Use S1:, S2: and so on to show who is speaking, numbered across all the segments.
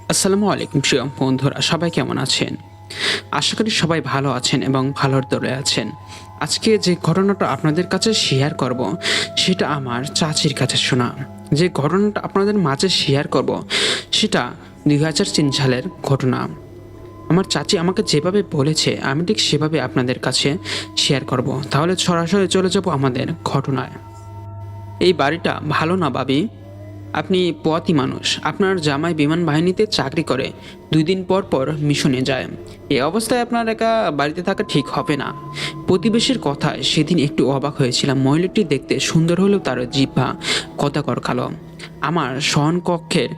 S1: আসসালামু আলাইকুম প্রিয় বন্ধুরা, সবাই কেমন আছেন? আশা করি সবাই ভালো আছেন এবং ভালোর দরে আছেন। আজকে যে ঘটনাটা আপনাদের কাছে শেয়ার করব, সেটা আমার চাচির কাছে শোনা। যে ঘটনাটা আপনাদের মাঝে শেয়ার করব, সেটা ২০০৩ সালের ঘটনা। আমার চাচি আমাকে যেভাবে বলেছে, আমি ঠিক সেভাবে আপনাদের কাছে শেয়ার করব। তাহলে সরাসরি চলে যাব আমাদের ঘটনায়। এই বাড়িটা ভালো না ভাবি। আপনি পোয়াতি মানুষ, আপনার জামাই বিমান বাহিনীতে চাকরি করে, 2 দিন পর পর মিশনে যায়। এই অবস্থায় আপনার একা বাড়িতে থাকা ঠিক হবে না। প্রতিবেশীর কথায় সেদিন একটু অবাক হয়েছিলাম। মহিলাটি দেখতে সুন্দর হলেও তার জিহ্বা কদাকর কালো। আমার শয়নকক্ষের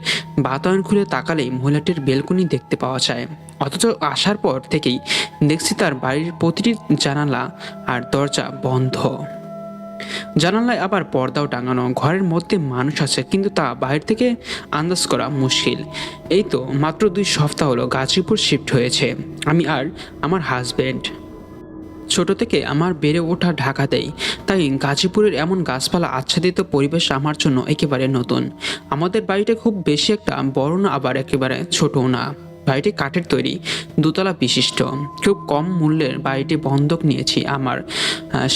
S1: বাতায়ন খুলে তাকালেই মহিলাটির বেলকনি দেখতে পাওয়া যায়। অথচ আসার পর থেকেই দেখছি তার বাড়ির প্রতিটি জানালা আর দরজা বন্ধ। জানালায় আবার পর্দাও টাঙানো। ঘরের মধ্যে মানুষ আছে, কিন্তু তা বাইরে থেকে আন্দাজ করা মুশকিল। এই তো মাত্র 2 সপ্তাহ হলো গাজীপুর শিফট হয়েছে আমি আর আমার হাজব্যান্ড। ছোট থেকে আমার বেড়ে ওঠা ঢাকাতেই, তাই গাজীপুরের এমন গাছপালা আচ্ছাদিত পরিবেশ আমার জন্য একেবারে নতুন। আমাদের বাড়িটা খুব বেশি একটা বড় না, আবার একেবারে ছোটও না। বাড়িটি কাঠের তৈরি, 2তলা বিশিষ্ট। খুব কম মূল্যের বাড়িটি বন্ধক নিয়েছি আমার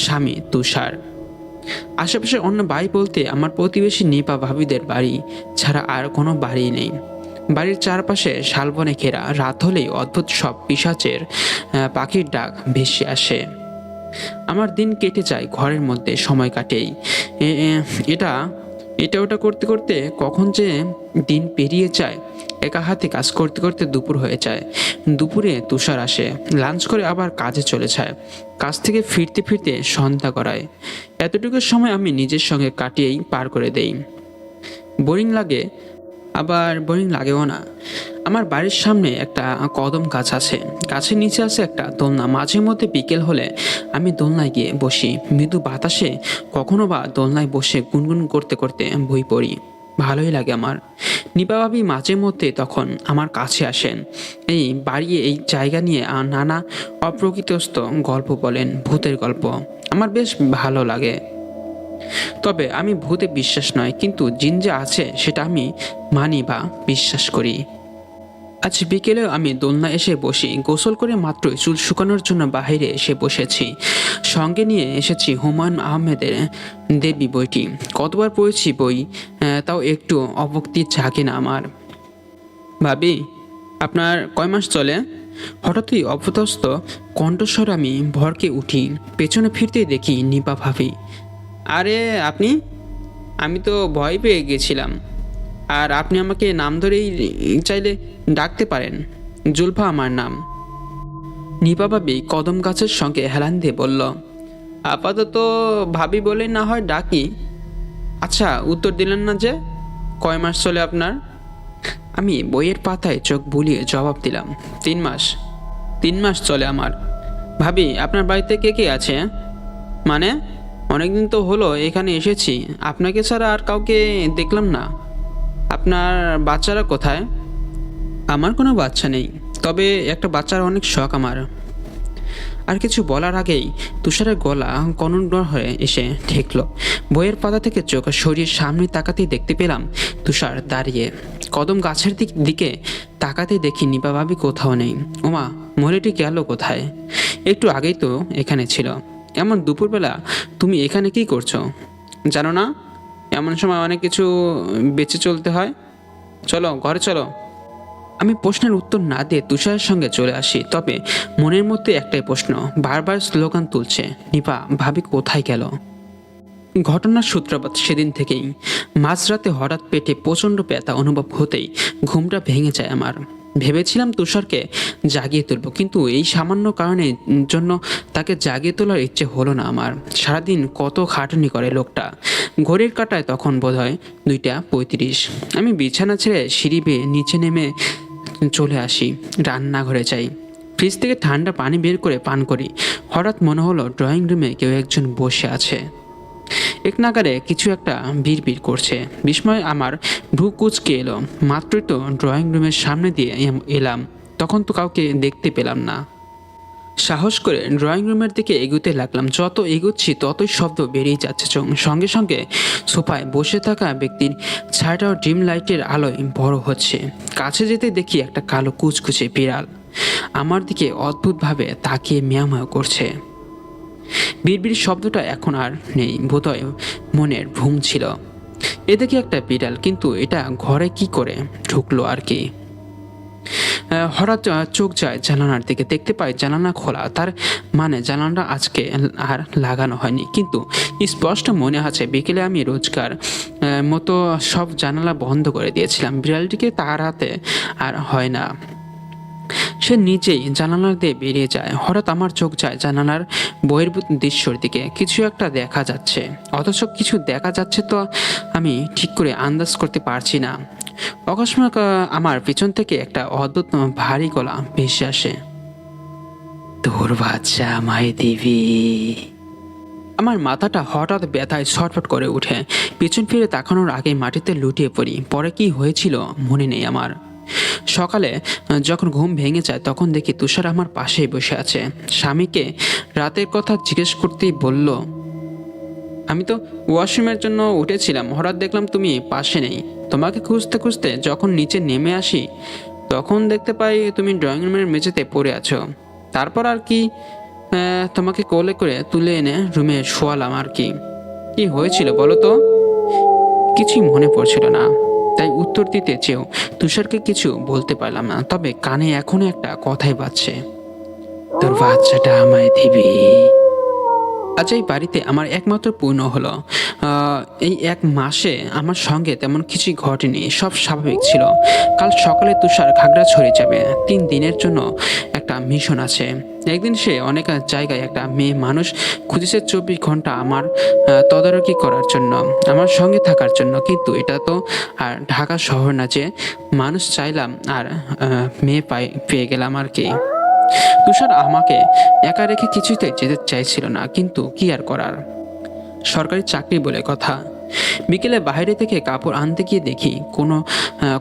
S1: স্বামী তুষার। আশেপাশে অন্য বাড়ি বলতে আমার প্রতিবেশী নিপা ভাবিদের বাড়ি ছাড়া আর কোনো বাড়ি নেই। বাড়ির চারপাশে শালবনে ঘেরা। রাত হলেই অদ্ভুত সব পিশাচের পাখির ডাক ভেসে আসে। আমার দিন কেটে যায় ঘরের মধ্যে, সময় কাটেই এ- এ- এটা এটা ওটা করতে করতে কখন যে দিন পেরিয়ে যায়। একা হাতে কাজ করতে করতে দুপুর হয়ে যায়। দুপুরে তুষার আসে, লাঞ্চ করে আবার কাজে চলে যায়। কাজ থেকে ফিরতে ফিরতে সন্ধ্যা গড়ায়। এতটুকু সময় আমি নিজের সঙ্গে কাটিয়েই পার করে দেই। বোরিং লাগে, আবার বোরিং লাগেও না। আমার বাড়ির সামনে একটা কদম গাছ আছে, গাছের নিচে আছে একটা দোলনা। মাঝে মধ্যে বিকেল হলে আমি দোলনায় গিয়ে বসি। মৃদু বাতাসে কখনো বা দোলনায় বসে গুনগুন করতে করতে বই পড়ি। ভালোই লাগে আমার। নিপা ভাবি মাঝে মধ্যে তখন আমার কাছে আসেন। এই বাড়িয়ে এই জায়গা নিয়ে নানা অপ্রকৃতস্থ গল্প বলেন, ভূতের গল্প। আমার বেশ ভালো লাগে। তবে আমি ভূতে বিশ্বাস নয়, কিন্তু জিন যে আছে সেটা আমি মানি বা বিশ্বাস করি। আজ বিকেলেও আমি দোলনায় এসে বসি। গোসল করে মাত্রই চুল শুকানোর জন্য বাইরে এসে বসেছি। সঙ্গে নিয়ে এসেছি হুমায়ুন আহমেদের দেবী বইটি। কতবার পড়েছি বই, তাও একটু অভক্তি জাগে না আমার। ভাবি, আপনার কয় মাস চলে? হঠাৎই অপদস্থ কণ্ঠস্বর আমি ভরকে উঠি। পেছনে ফিরতেই দেখি নিপা ভাবি। আরে আপনি? আমি তো ভয় পেয়ে গেছিলাম। আর আপনি আমাকে নাম ধরেই চাইলে ডাকতে পারেন। জুলফা আমার নাম। নিপা ভাবি কদম গাছের সঙ্গে হেলান দিয়ে বলল, আপাতত ভাবি বলে না হয় ডাকি। আচ্ছা, উত্তর দিলেন না যে? কয় মাস চলে আপনার? আমি বইয়ের পাতায় চোখ বুলিয়ে জবাব দিলাম, 3 মাস। 3 মাস চলে আমার। ভাবি, আপনার বাড়িতে কে কে আছে? মানে, অনেকদিন তো হলো এখানে এসেছি, আপনাকে ছাড়া আর কাউকে দেখলাম না। আপনার বাচ্চারা কোথায়? আমার কোনো বাচ্চা নেই, তবে একটা বাচ্চার অনেক শখ আমার। আর কিছু বলার আগেই তুষারের গলা কনন্ড হয়ে এসে ঠেকল। বইয়ের পাতা থেকে চোখ সরিয়ে সামনে তাকাতেই দেখতে পেলাম তুষার দাঁড়িয়ে। কদম গাছের দিকে তাকাতে দেখি নিপা ভাবি কোথাও নেই। ওমা, মহিলাটি গেল কোথায়? একটু আগেই তো এখানে ছিল। এমন দুপুরবেলা তুমি এখানে কি করছো? জানো না, এমন সময় অনেক কিছু বেঁচে চলতে হয়। চলো ঘরে চলো। আমি প্রশ্নের উত্তর না দিয়ে তুষারের সঙ্গে চলে আসি। তবে মনের মধ্যে একটাই প্রশ্ন বারবার স্লোগান তুলছে, নিপা ভাবি কোথায় গেল? ঘটনার সূত্রপাত সেদিন থেকেই। মাঝরাতে হঠাৎ পেটে প্রচণ্ড ব্যথা অনুভব হতেই ঘুমটা ভেঙে যায় আমার। ভেবেছিলাম তুষারকে জাগিয়ে তুলব, কিন্তু এই সামান্য কারণের জন্য তাকে জাগিয়ে তোলার ইচ্ছে হলো না আমার। সারাদিন কত খাটুনি করে লোকটা। ঘড়ির কাঁটায় তখন বোধহয় 2:35। আমি বিছানা ছেড়ে সিঁড়ি বেয়ে নিচে নেমে চলে আসি, রান্নাঘরে যাই। ফ্রিজ থেকে ঠান্ডা পানি বের করে পান করি। হঠাৎ মনে হলো ড্রয়িং রুমে কেউ একজন বসে আছে। এক নাগারে কিছু একটা বিড়বিড় করছে। বিস্ময়ে আমার ভ্রু কুঁচকে এলো। মাত্রই তো ড্রয়িং রুমের সামনে দিয়ে এলাম, তখন তো কাউকে দেখতে পেলাম না। সাহস করে ড্রয়িং রুমের দিকে এগুতে লাগলাম। যত এগুচ্ছি ততই শব্দ বেরিয়ে যাচ্ছে। সঙ্গে সঙ্গে সোফায় বসে থাকা ব্যক্তির ছায়াটাও ডিম লাইটের আলোয় বড় হচ্ছে। কাছে যেতে দেখি একটা কালো কুচকুচে বিড়াল আমার দিকে অদ্ভুতভাবে তাকিয়ে মিয়াও করছে। বিড়বিড় শব্দটা এখন আর নেই, বোধহয় মনের ভ্রম ছিল। এদিকে একটা বিড়াল, কিন্তু এটা ঘরে কি করে ঢুকলো আর কি। হঠাৎ চোখ যায় জানালার দিকে, দেখতে পাই জানালা খোলা। তার মানে জানালাটা আজকে আর লাগানো হয়নি, কিন্তু স্পষ্ট মনে আছে বিকেলে আমি রোজকার মতো সব জানালা বন্ধ করে দিয়েছিলাম। বিড়ালটিকে তাড়াতে আর হয় না, সে নিজেই জানালা দিয়ে বেরিয়ে যায়। হঠাৎ আমার চোখ যায় জানালার বহির্ভূত দৃশ্যর দিকে। কিছু একটা দেখা যাচ্ছে, অথচ কিছু দেখা যাচ্ছে তো আমি ঠিক করে আন্দাজ করতে পারছি না। অকস্মাৎ আমার পিছন থেকে একটা অদ্ভুত ভারী গলা ভেসে আসে, তোর বাচ্চা আমায় দিবি। আমার মাথাটা হঠাৎ ব্যথায় ছটফট করে উঠে। পিছন ফিরে তাকানোর আগে মাটিতে লুটিয়ে পড়ি। পরে কি হয়েছিল মনে নেই আমার। সকালে যখন ঘুম ভেঙে যায় তখন দেখি তুষার আমার পাশেই বসে আছে। স্বামীকে রাতের কথা জিজ্ঞেস করতেই বলল, আমি তো ওয়াশরুমের জন্য উঠেছিলাম, হঠাৎ দেখলাম তুমি পাশে নেই। তোমাকে খুঁজতে খুঁজতে যখন নিচে নেমে আসি তখন দেখতে পাই তুমি ড্রয়িং রুমের মেঝেতে পড়ে আছো। তারপর আর কি, তোমাকে কোলে করে তুলে এনে রুমে শোয়ালাম আর কি। কি হয়েছিল বলো তো? কিছুই মনে পড়ছিল না, তাই উত্তর দিতে চেয়েও তুষারকে কিছু বলতে পারলাম না। তবে কানে এখনো একটা কথাই বাজছে, তোর বাচ্চাটা আমায় দিবি। আজ এই বাড়িতে আমার একমাত্র পূর্ণ হলো। এই এক মাসে আমার সঙ্গে তেমন কিছুই ঘটেনি, সব স্বাভাবিক ছিল। কাল সকালে তুষার খাগড়াছড়ি যাবে, 3 দিনের জন্য একটা মিশন আছে। একদিন সে অনেক জায়গায় একটা মেয়ে মানুষ খুঁজেছে 24 ঘন্টা আমার তদারকি করার জন্য, আমার সঙ্গে থাকার জন্য। কিন্তু এটা তো আর ঢাকা শহর না যে মানুষ চাইলাম আর মেয়ে পেয়ে গেলাম আর কি। তুষার আমাকে একা রেখে কিছুতে যেতে চাইছিল না, কিন্তু কি আর করার, সরকারি চাকরি বলে কথা। বিকেলে বাইরে থেকে কাপড় আনতে গিয়ে দেখি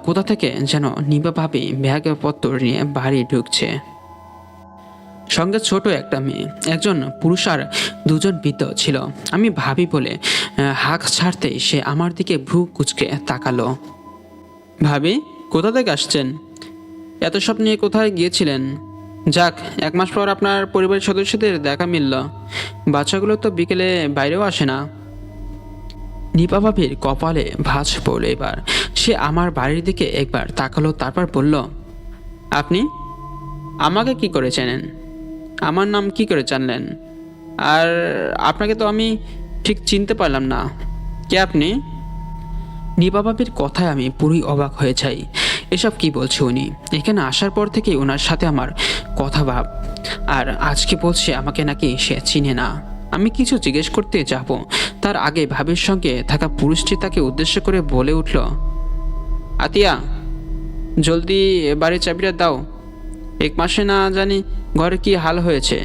S1: কোথা থেকে যেন নিবা ভাবি ব্যাগপত্র নিয়ে বাড়ি ঢুকছে। সঙ্গে ছোট একটা মেয়ে, একজন পুরুষ আর 2জন বৃদ্ধ ছিল। আমি ভাবি বলে হাঁক ছাড়তেই সে আমার দিকে ভ্রু কুচকে তাকালো। ভাবি, কোথা থেকে আসছেন? এত সব নিয়ে কোথায় গিয়েছিলেন? যাক, 1 মাস পর আপনার পরিবারের সদস্যদের দেখা মিলল। বাচ্চাগুলো তো বিকেলে বাইরেও আসে না। নিপা ভাবির কপালে ভাঁজ পড়ল এবার। সে আমার বাড়ির দিকে একবার তাকালো, তারপর বলল, আপনি আমাকে কি করে চেনেন? আমার নাম কি করে জানলেন? আর আপনাকে তো আমি ঠিক চিনতে পারলাম না, কে আপনি? নিপা ভাবির কথায় আমি পুরোই অবাক হয়ে যাই। এসব কি বলছে উনি? এখানে আসার পর থেকেই ওনার সাথে আমার কথা ভাব, আর আজকে বলছে আমাকে নাকি সে চিনে না। আমি কিছু জিজ্ঞেস করতে যাব, তার আগে ভাবির সঙ্গে থাকা পুরুষটি তাকে উদ্দেশ্য করে বলে উঠল, আতিয়া, জলদি বাড়ির চাবিটা দাও। 1 মাসে না জানি ঘরে কি হাল হয়েছে।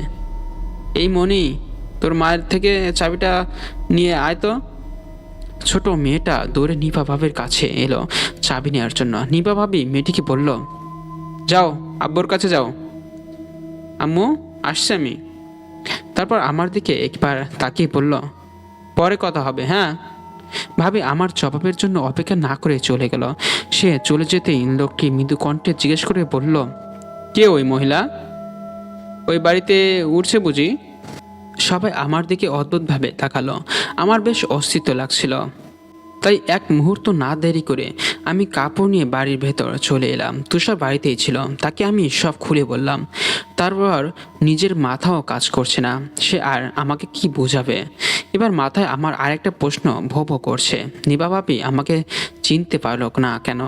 S1: এই মনি, তোর মায়ের থেকে চাবিটা নিয়ে আয় তো। ছোট মেয়েটা দৌড়ে নিপা ভাবির কাছে এলো চাবি নেওয়ার জন্য। নিপা ভাবি মেয়েটিকে বলল, যাও আব্বুর কাছে যাও। আম্মু, আসছে আমি। তারপর আমার দিকে একবার তাকিয়ে বলল, পরে কথা হবে, হ্যাঁ। ভাবি আমার জবাবের জন্য অপেক্ষা না করে চলে গেল। সে চলে যেতেই লোকটি মৃদু কণ্ঠে জিজ্ঞেস করে বলল, কে ওই মহিলা? ওই বাড়িতে উঠছে বুঝি? সবাই আমার দিকে অদ্ভুতভাবে তাকালো। আমার বেশ অস্তিত্ব লাগছিল, তাই এক মুহূর্ত না দেরি করে আমি কাপড় নিয়ে বাড়ির ভেতর চলে এলাম। তুষার বাড়িতেই ছিল, তাকে আমি সব খুলে বললাম। তারপর নিজের মাথাও কাজ করছে না, সে আর আমাকে কি বোঝাবে। এবার মাথায় আমার আরেকটা প্রশ্ন ভো ভো করছে, নিবা ভাবি আমাকে চিনতে পারল না কেন?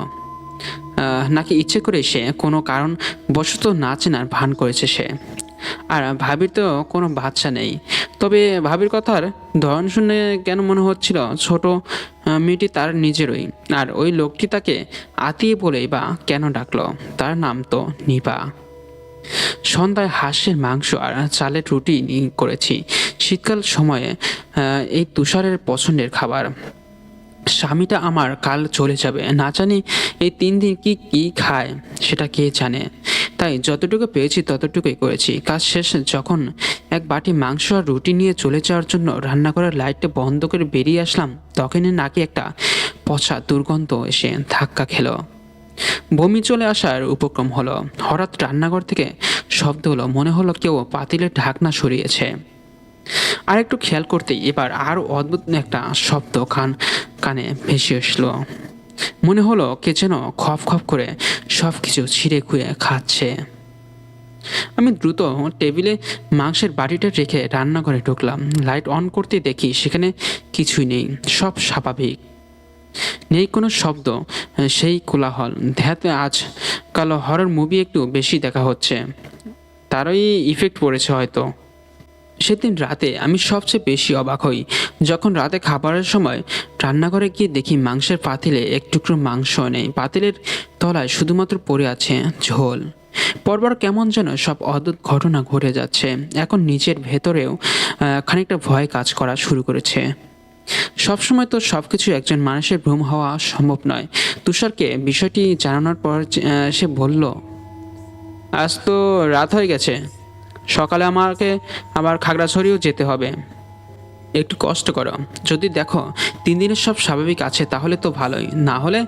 S1: নাকি ইচ্ছে করে সে কোনো কারণ বশত না চেনার ভান করেছে সে? আর ভাবির তো কোনো বাচ্চা নেই, তবে ভাবির কথার ধরন শুনে কেন মনে হচ্ছিল ছোট মেয়েটি তার নিজেরই। আর ওই লোকটি তাকে আতিয়ে বলেই বা কেন ডাকলো? তার নাম তো নিপা। সন্ধ্যায় হাঁসের মাংস আর চালের রুটি করেছি। শীতকাল সময়ে এই তুষারের পছন্দের খাবার। স্বামীটা আমার কাল চলে যাবে, না জানি এই 3 দিন কি কি খায় সেটা কে জানে। তাই যতটুকু পেয়েছি ততটুকুই করেছি। কাজ শেষ যখন এক বাটি মাংস আর রুটি নিয়ে চলে যাওয়ার জন্য রান্নাঘরের লাইটটা বন্ধ করে বেরিয়ে আসলাম, তখনই নাকি একটা পচা দুর্গন্ধ এসে ধাক্কা খেলো। বমি চলে আসার উপক্রম হলো। হঠাৎ রান্নাঘর থেকে শব্দ হলো, মনে হলো কেউ পাতিলের ঢাকনা সরিয়েছে। আর একটু খেয়াল করতেই এবার আরও অদ্ভুত একটা শব্দ কানে ভেসে আসলো। মনে হলো কে যেন খপ খপ করে সব কিছু ছিঁড়ে খুঁড়ে খাচ্ছে। আমি দ্রুত টেবিলে মাংসের বাটিটা রেখে রান্নাঘরে ঢুকলাম। লাইট অন করতেই দেখি সেখানে কিছুই নেই, সব স্বাভাবিক, নেই কোনো শব্দ, সেই কোলাহল। ধ্যাতে আজকাল হরর মুভি একটু বেশি দেখা হচ্ছে, তারই ইফেক্ট পড়েছে হয়তো। সেদিন রাতে আমি সবচেয়ে বেশি অবাক হই যখন রাতে খাবারের সময় রান্নাঘরে গিয়ে দেখি মাংসের পাতিলে এক টুকরো মাংস নেই। পাতিলের তলায় শুধুমাত্র পড়ে আছে ঝোল। পরপর কেমন যেন সব অদ্ভুত ঘটনা ঘটে যাচ্ছে। এখন নিজের ভেতরেও খানিকটা ভয় কাজ করা শুরু করেছে। সবসময় তো সবকিছু একজন মানুষের ভ্রম হওয়া সম্ভব নয়। তুষারকে বিষয়টি জানানোর পর সে বলল, আজ তো রাত হয়ে গেছে, সকালে আমাকে আবার খাগড়াছড়িও যেতে হবে, একটু কষ্ট করো। যদি দেখো 3 দিনের সব স্বাভাবিক আছে তাহলে তো ভালোই, না হলে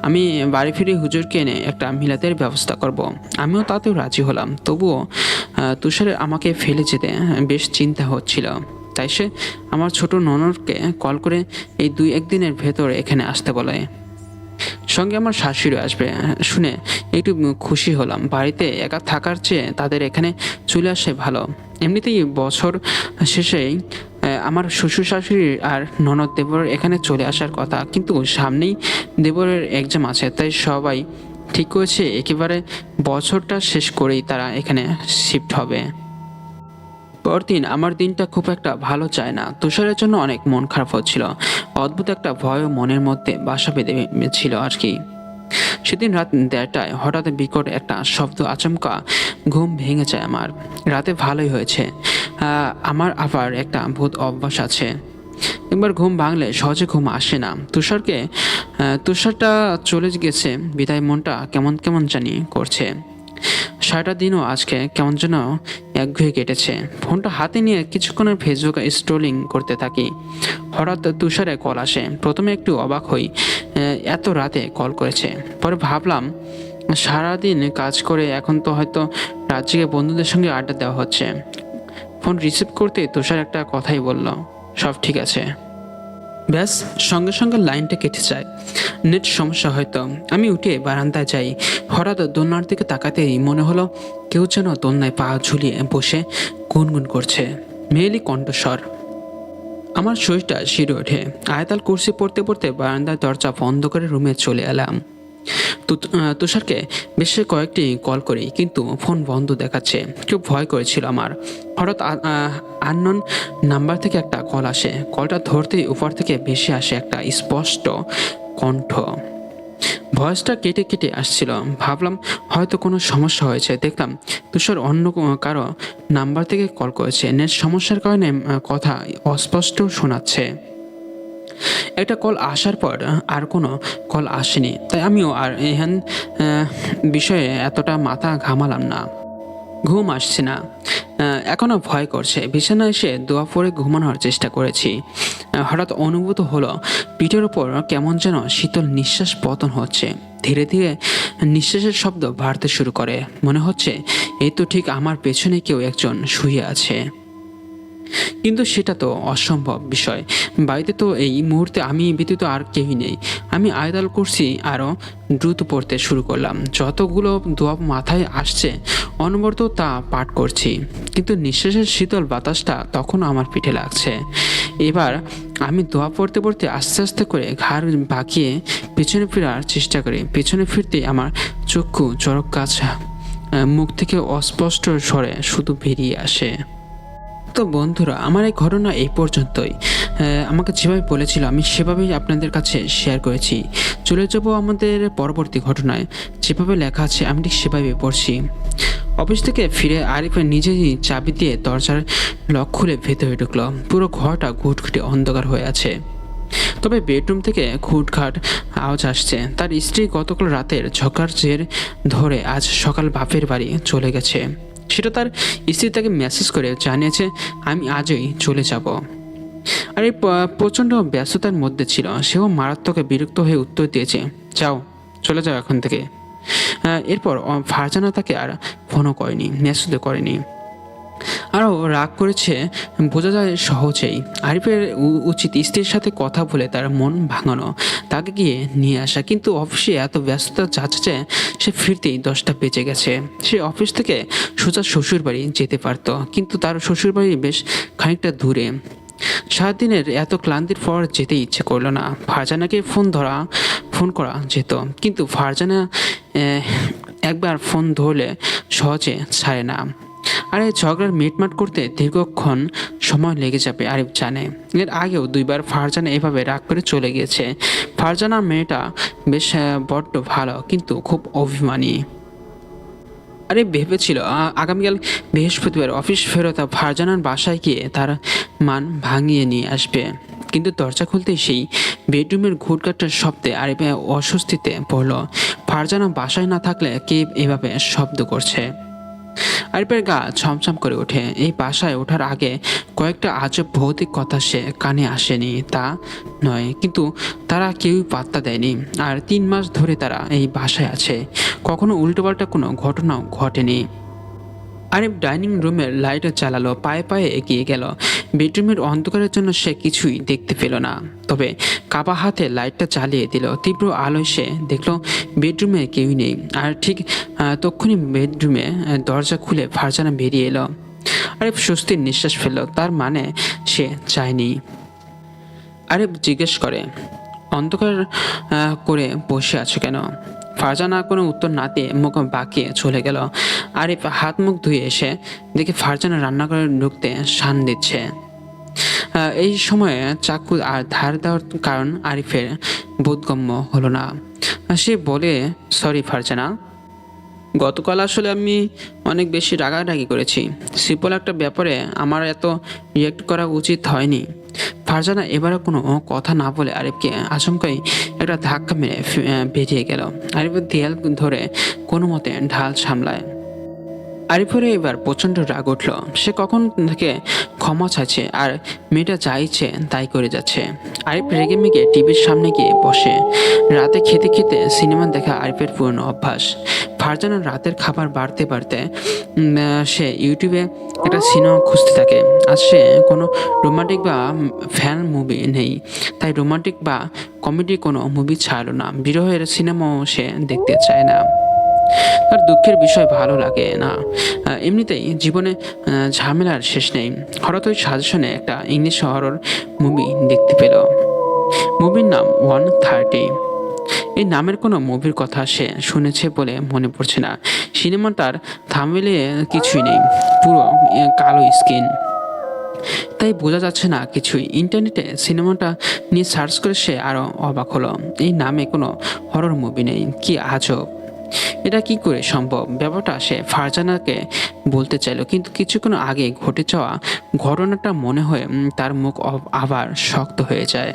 S1: আমি বাড়ি ফিরে হুজুরকে এনে একটা মিলাতের ব্যবস্থা করব। আমিও তাতেও রাজি হলাম। তবুও তুষারের আমাকে ফেলে যেতে বেশ চিন্তা হচ্ছিল। তাই সে আমার ছোট ননদকে কল করে এই 2-1 দিনের ভেতর এখানে আসতে বলে। সঙ্গে আমার শাশুড়ি আসবে শুনে একটু খুশি হলাম। বাড়িতে একা থাকার চেয়ে তাদের এখানে চলে আসে ভালো। এমনিতেই বছর শেষেই আমার শ্বশুর শাশুড়ি আর ননদ দেবরের এখানে চলে আসার কথা, কিন্তু সামনেই দেবরের এক্সাম আছে, তাই সবাই ঠিক করেছে একেবারে বছরটা শেষ করেই তারা এখানে শিফট হবে। পরদিন আমার দিনটা খুব একটা ভালো যায় না। তুষারের জন্য অনেক মন খারাপ হচ্ছিল। অদ্ভুত একটা ভয়ও মনের মধ্যে বাসা বেঁধে ছিল আর কি। সেদিন রাত 1:30টায় হঠাৎ বিকট একটা শব্দ, আচমকা ঘুম ভেঙে যায় আমার। রাতে ভালোই হয়েছে, আমার আবার একটা ভূত অভ্যাস আছে, একবার ঘুম ভাঙলে সহজে ঘুম আসে না। তুষারটা চলে গেছে বিদায় মনটা কেমন কেমন জানি করছে। সারাটা দিনও আজকে কেমন যেন একঘেয়ে কেটেছে। ফোনটা হাতে নিয়ে কিছুক্ষণের ফেসবুকে স্ক্রলিং করতে থাকি। হঠাৎ তুষারে কল আসে। প্রথমে একটু অবাক হই, এত রাতে কল করেছে। পরে ভাবলাম সারাদিন কাজ করে এখন তো হয়তো রাত জেগে বন্ধুদের সঙ্গে আড্ডা দেওয়া হচ্ছে। ফোন রিসিভ করতে তুষার একটা কথাই বলল, সব ঠিক আছে। ব্যাস, সঙ্গে সঙ্গে লাইনটা কেটে যায়। নেট সমস্যা হয়তো। আমি উঠে বারান্দায় যাই। হঠাৎ দোলনার দিকে তাকাতেই মনে হলো কেউ যেন দোলনায় পা ঝুলিয়ে বসে গুনগুন করছে। মেয়েলি কণ্ঠস্বর। আমার শরীরটা শিরে ওঠে। আয়াতাল কুরসি পড়তে পড়তে বারান্দার দরজা বন্ধ করে রুমে চলে এলাম। তুষারকে বেশ কয়েকটি কল করি, কিন্তু ফোন বন্ধ দেখাচ্ছে। খুব ভয় করেছিল আমার। হঠাৎ আননোন নাম্বার থেকে একটা কল আসে। কলটা ধরতেই উপর থেকে ভেসে আসে একটা স্পষ্ট কণ্ঠ। ভয়েসটা কেটে কেটে আসছিল। ভাবলাম হয়তো কোনো সমস্যা হয়েছে। দেখলাম তুষার অন্য কারো নাম্বার থেকে কল করেছে। নেট সমস্যার কারণে কথা অস্পষ্ট শোনাচ্ছে। একটা কল আসার পর আর কোনো কল আসেনি, তাই আমিও আর এহেন বিষয়ে এতটা মাথা ঘামালাম না। ঘুম আসছে না, এখনও ভয় করছে। বিছানায় এসে দোয়া পড়ে ঘুমানোর চেষ্টা করেছি। হঠাৎ অনুভূত হলো পিঠের ওপর কেমন যেন শীতল নিঃশ্বাস পতন হচ্ছে। ধীরে ধীরে নিঃশ্বাসের শব্দ বাড়তে শুরু করে। মনে হচ্ছে এই তো ঠিক আমার পেছনে কেউ একজন শুয়ে আছে। কিন্তু সেটা তো অসম্ভব বিষয়। বাড়িতে তো এই মুহূর্তে আমি ব্যতীত আর কেউই নেই। আমি আয়াতুল কুরসি আরও দ্রুত পড়তে শুরু করলাম। যতগুলো দোয়া মাথায় আসছে অনবরত তা পাঠ করছি, কিন্তু নিঃশ্বাসের শীতল বাতাসটা তখনও আমার পিঠে লাগছে। এবার আমি দোয়া পড়তে পড়তে আস্তে আস্তে করে ঘাড় বাঁকিয়ে পেছনে ফেরার চেষ্টা করি। পেছনে ফিরতেই আমার চক্ষু চড়ক গাছ মুখ থেকে অস্পষ্ট স্বরে শুধু বেরিয়ে আসে। তো বন্ধুরা, আমার এই ঘটনা এই পর্যন্তই। আমাকে যেভাবে বলেছিল আমি সেভাবেই আপনাদের কাছে শেয়ার করেছি। চলে যাব আমাদের পরবর্তী ঘটনায়। যেভাবে লেখা আছে আমি ঠিক সেভাবে পড়ছি। অফিস থেকে ফিরে আরিফ নিজেই চাবি দিয়ে দরজার লক খুলে ভেতরে ঢুকলো। পুরো ঘরটা ঘুটঘুটে অন্ধকার হয়ে আছে। তবে বেডরুম থেকে খুটখাট আওয়াজ আসছে। তার স্ত্রী গতকাল রাতের ঝগড়ার জের ধরে আজ সকাল বাপের বাড়ি চলে গেছে। সেটা তার স্ত্রী তাকে মেসেজ করে জানিয়েছে, আমি আজই চলে যাব। আর এই প্রচণ্ড ব্যস্ততার মধ্যে ছিল, সেও মারাত্মক বিরক্ত হয়ে উত্তর দিয়েছে, যাও, চলে যাও এখন থেকে। এরপর ফারজানা তাকে আর ফোনও করেনি, মেসেজও করেনি। আরও রাগ করেছে বোঝা যায় সহজেই। আরিফের উচিত স্ত্রীর সাথে কথা বলে তার মন ভাঙানো, তাকে গিয়ে নিয়ে আসা, কিন্তু অফিসে এত ব্যস্ততা যাচ্ছে যে সে ফিরতেই 10টা বেজে গেছে। সে অফিস থেকে সোজা শ্বশুর বাড়ি যেতে পারত, কিন্তু তার শ্বশুর বাড়ি বেশ খানিকটা দূরে। সারাদিনের এত ক্লান্তির পর যেতে ইচ্ছে করলো না। ফারজানাকে ফোন করা যেত, কিন্তু ফারজানা একবার ফোন ধরলে সহজে ছাড়ে না। আর এই ঝগড়ার মিটমাট করতে দীর্ঘক্ষণ সময় লেগে যাবে আরিফ জানে। এর আগেও 2বার ফারজানা এভাবে রাগ করে চলে গিয়েছে। ফারজানার মেয়েটা বেশ বড্ড ভালো, কিন্তু খুব অভিমানী। আরে ভেবেছিল আগামীকাল বৃহস্পতিবার অফিস ফেরত ফারজানার বাসায় গিয়ে তার মান ভাঙিয়ে নিয়ে আসবে, কিন্তু দরজা খুলতেই সেই বেডরুমের ঘুটঘাটের শব্দে আরিফে অস্বস্তিতে পড়ল। ফারজানা বাসায় না থাকলে কে এভাবে শব্দ করছে? আরিফের গা ছমছম করে ওঠে। এই বাসায় ওঠার আগে কয়েকটা আজব ভৌতিক কথা সে কানে আসেনি তা নয়, কিন্তু তারা কেউই পাত্তা দেয়নি। আর 3 মাস ধরে তারা এই বাসায় আছে, কখনো উল্টোপাল্টা কোনো ঘটনাও ঘটেনি। আরিফ ডাইনিং রুমের লাইট চালালো, পায়ে পায়ে এগিয়ে গেল। বেডরুমের অন্ধকারের জন্য সে কিছুই দেখতে পেল না, তবে কাবা হাতে লাইটটা চালিয়ে দিল। তীব্র আলোয় সে দেখল বেডরুমে কেউই নেই। আর ঠিক তক্ষুনি বেডরুমে দরজা খুলে ফারজানা বেরিয়ে এলো। আরিফ স্বস্তির নিঃশ্বাস ফেলল, তার মানে সে যায়নি। আরিফ জিজ্ঞেস করে, অন্ধকার করে বসে আছো কেন? ফারজানা কোনো উত্তর না দিয়ে মুখ বাঁকিয়ে চলে গেল। আরিফ হাত মুখ ধুয়ে এসে দেখে ফারজানা রান্নাঘরে ঢুকতে শান দিচ্ছে। এই সময়ে চাকু আর ধার দেওয়ার কারণ আরিফের বোধগম্য হলো না। সে বলে, সরি ফারজানা, গতকাল আসলে আমি অনেক বেশি রাগারাগি করেছি। সিম্পল একটা ব্যাপারে আমার এত রিয়েক্ট করা উচিত হয়নি। ফারজানা এবারে কোনো কথা না বলে আরিফকে আচমকাই একটা ধাক্কা মেরে বেরিয়ে গেল। আরিফের দেয়াল ধরে কোনো মতে ঢাল সামলায়। আরিফের এবার প্রচণ্ড রাগ উঠল। সে কখন থেকে ক্ষমা চাইছে আর মেয়েটা যা ইচ্ছে তাই করে যাচ্ছে। আরিফ রেগে মেগে টিভির সামনে গিয়ে বসে। রাতে খেতে খেতে সিনেমা দেখা আরিফের পুরনো অভ্যাস। ফারজানার রাতের খাবার বাড়তে বাড়তে সে ইউটিউবে একটা সিনেমা খুঁজতে থাকে। আজ সে কোনো রোমান্টিক বা ফ্যান মুভি নেই, তাই রোমান্টিক বা কমেডি কোনো মুভি ছাড়লো না। বিরহের সিনেমাও সে দেখতে চায় না। তার দুঃখের বিষয় ভালো লাগে না। এমনিতেই জীবনে ঝামেলার শেষ নেই। হঠাৎ ওই সাজেশনে একটা ইংলিশ হরর মুভি দেখতে পেল। মুভির নাম 130। এই নামের কোনো মুভির কথা সে শুনেছে বলে মনে পড়ছে না। সিনেমাটার থাম্বনেইলে কিছুই নেই, পুরো কালো স্ক্রিন, তাই বোঝা যাচ্ছে না কিছুই। ইন্টারনেটে সিনেমাটা নিয়ে সার্চ করে সে আরও অবাক হলো। এই নামে কোনো হরর মুভি নেই, কি আজব! এটা কি করে সম্ভব? ব্যাপারটা সে ফারজানাকে বলতে চাইল, কিন্তু কিছুক্ষণ আগে ঘটে যাওয়া ঘটনাটা মনে হয়ে তার মুখ আবার শক্ত হয়ে যায়।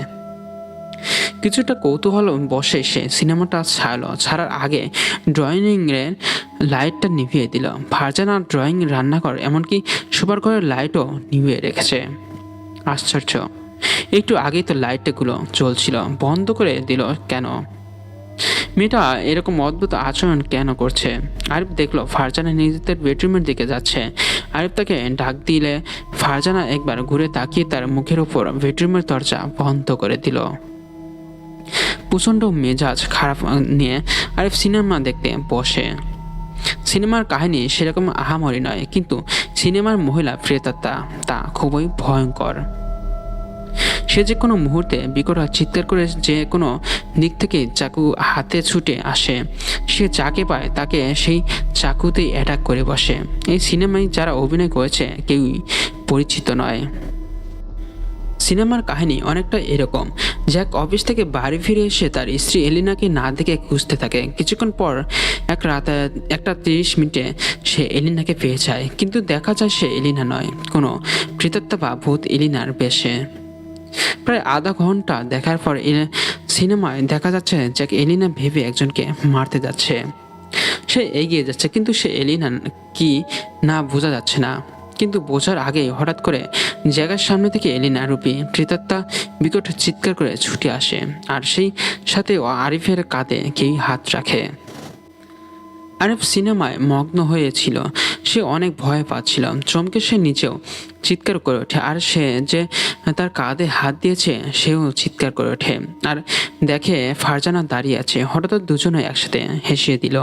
S1: কিছুটা কৌতূহল বসে সে সিনেমাটা ছাড়ার আগে ড্রয়িং এর লাইটটা নিভিয়ে দিল। ফারজানা ড্রয়িং, রান্নাঘর, এমনকি শোবার ঘরের লাইটও নিভিয়ে রেখেছে। আশ্চর্য, একটু আগেই তো লাইটগুলো চলছিল, বন্ধ করে দিল কেন? মেয়েটা এরকম অদ্ভুত আচরণ কেন করছে? আরিফ দেখলো ফারজানা নিজেদের বেডরুমের দিকে যাচ্ছে। আরিফ তাকে ডাক দিলে ফারজানা একবার ঘুরে তাকিয়ে তার মুখের উপর বেডরুমের দরজা বন্ধ করে দিল। প্রচণ্ড মেজাজ খারাপ নিয়ে আরিফ সিনেমা দেখতে বসে। সিনেমার কাহিনী সেরকম আহামরি নয়, কিন্তু সিনেমার মহিলা প্রেতাত্মা তা খুবই ভয়ঙ্কর। সে যে কোনো মুহূর্তে বিকট চিৎকার করে যে কোনো দিক থেকে চাকু হাতে ছুটে আসে। সে যাকে পায় তাকে সেই চাকুতেই অ্যাটাক করে বসে। এই সিনেমায় যারা অভিনয় করেছে কেউই পরিচিত নয়। সিনেমার কাহিনী অনেকটা এরকম। জ্যাক অফিস থেকে বাড়ি ফিরে এসে তার স্ত্রী এলিনাকে না দেখে খুঁজতে থাকে। কিছুক্ষণ পর এক রাতে 1:30 সে এলিনাকে পেয়ে যায়, কিন্তু দেখা যায় সে এলিনা নয়, কোনো প্রেতাত্মা বা ভূত এলিনার বেশে। প্রায় আধা ঘন্টা দেখার পর সিনেমায় দেখা যাচ্ছে যে এলিনা ভেবে একজনকে মারতে যাচ্ছে। সে এগিয়ে যাচ্ছে, কিন্তু সে এলিনা কি না বোঝা যাচ্ছে না। কিন্তু বোঝার আগেই হঠাৎ করে জায়গার সামনে থেকে এলিনা রূপী প্রেতাত্মা বিকট চিৎকার করে ছুটে আসে, আর সেই সাথে আরিফের কাঁধে কেউই হাত রাখে। আরিফ সিনেমায় মগ্ন হয়েছিল, সে অনেক ভয় পাচ্ছিল। চমকে সে নিচেও চিৎকার করে ওঠে, আর সে যে তার কাঁধে হাত দিয়েছে সেও চিৎকার করে ওঠে। আর দেখে ফারজানা দাঁড়িয়ে আছে। হঠাৎ দুজনে একসাথে হেসে দিল।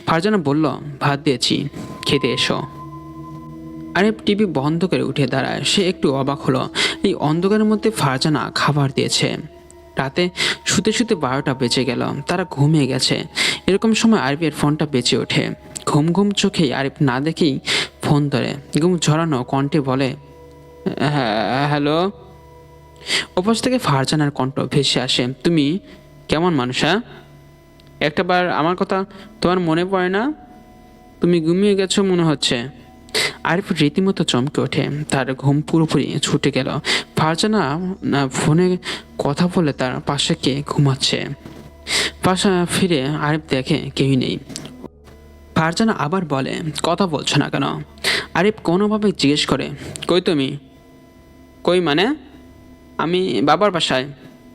S1: ফারজানা বলল, ভাত দিয়েছি, খেতে এসো। আরিফ টিভি বন্ধ করে উঠে দাঁড়ায়। সে একটু অবাক হলো, এই অন্ধকারের মধ্যে ফারজানা খাবার দিয়েছে। রাতে শুতে শুতে 12টা বেজে গেল, তারা ঘুমিয়ে গেছে। এরকম সময় আরিফের ফোনটা বেঁচে ওঠে। ঘুম ঘুম চোখেই আরিফ না দেখেই ফোন ধরে। ঘুম ঝরানো কণ্ঠে বলে, হ্যালো। ওপাশ থেকে ফারজানার কণ্ঠ ভেসে আসে, তুমি কেমন মানুষ? হ্যাঁ, একটাবার আমার কথা তোমার মনে পড়ে না? তুমি ঘুমিয়ে গেছো মনে হচ্ছে। আরিফ রীতিমতো চমকে ওঠে, তার ঘুম পুরোপুরি ছুটে গেল। ফারজানা ফোনে কথা বলে তার পাশে কে ঘুমাচ্ছে। পাশে ফিরে আরিফ দেখে কেউই নেই। ফারজানা আবার বলে, কথা বলছো না কেন? আরিফ কোনোভাবে জিজ্ঞেস করে, কই তুমি? কই মানে? আমি বাবার বাসায়।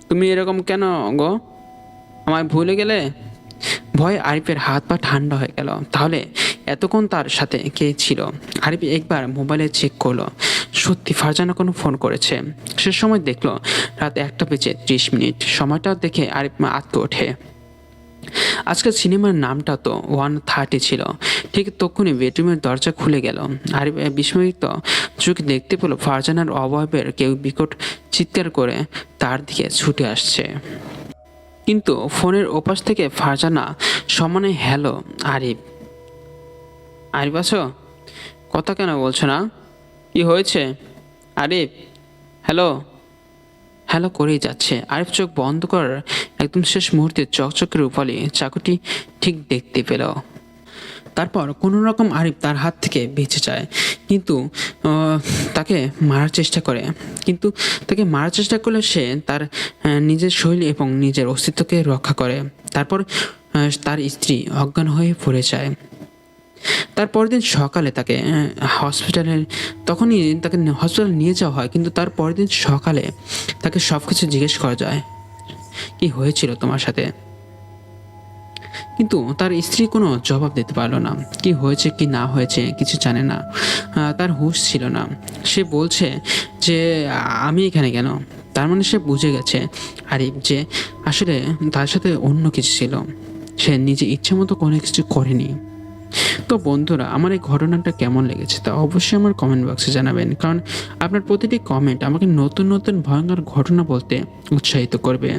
S1: তুমি এরকম কেন গো? আমায় ভুলে গেলে? ভয়ে আরিফের হাত পা ঠান্ডা হয়ে গেল। তাহলে এতক্ষণ তার সাথে কে ছিল? আরিফ একবার মোবাইলে চেক করলো, সত্যি ফারজানা কোনো ফোন করেছে। সে সময় দেখলো রাত 1:30। সময়টা দেখে আরিফ আটকে ওঠে। আজকাল সিনেমার নামটা তো 1:30 ছিল। ঠিক তখনই বেডরুমের দরজা খুলে গেল। আরিফ বিস্ময়িত চোখে দেখতে পেল ফারজানার অবয়বের কেউ বিকট চিৎকার করে তার দিকে ছুটে আসছে। কিন্তু ফোনের ওপাশ থেকে ফারজানা সমানে, হ্যালো আরিফ। আরিফ আছো? কথা কেন বলছো না? কি হয়েছে? আরিফ, হ্যালো হ্যালো করেই যাচ্ছে। আরিফ চোখ বন্ধ করার একদম শেষ মুহূর্তে চকচকে রূপালি চাকুটি ঠিক দেখতে পেল। তারপর কোনো রকম আরিফ তার হাত থেকে বেঁচে যায়, কিন্তু তাকে মারার চেষ্টা করে। কিন্তু তাকে মারার চেষ্টা করলে সে তার নিজের শৈলী এবং নিজের অস্তিত্বকে রক্ষা করে। তারপর তার স্ত্রী অজ্ঞান হয়ে পড়ে যায়। তারপরের দিন সকালে তাকে হসপিটালে নিয়ে যাওয়া হয়, কিন্তু তার পরের দিন সকালে তাকে সব কিছু জিজ্ঞেস করা যায়, কি হয়েছিল তোমার সাথে? কিন্তু তার স্ত্রী কোনো জবাব দিতে পারলো না। কি হয়েছে কি না হয়েছে কিছু জানে না, তার হুঁশ ছিল না। সে বলছে যে আমি এখানে কেন? তার মানে সে বুঝে গেছে আরিফ যে আসলে তার সাথে অন্য কিছু ছিল, সে নিজে ইচ্ছে মতো কোনো কিছু করেনি। তো বন্ধুরা, আমার এই ঘটনাটা কেমন লেগেছে তা অবশ্যই আমার কমেন্ট বক্সে জানাবেন, কারণ আপনার প্রতিটি কমেন্ট আমাকে নতুন নতুন ভয়ঙ্কর ঘটনা বলতে উৎসাহিত করবে।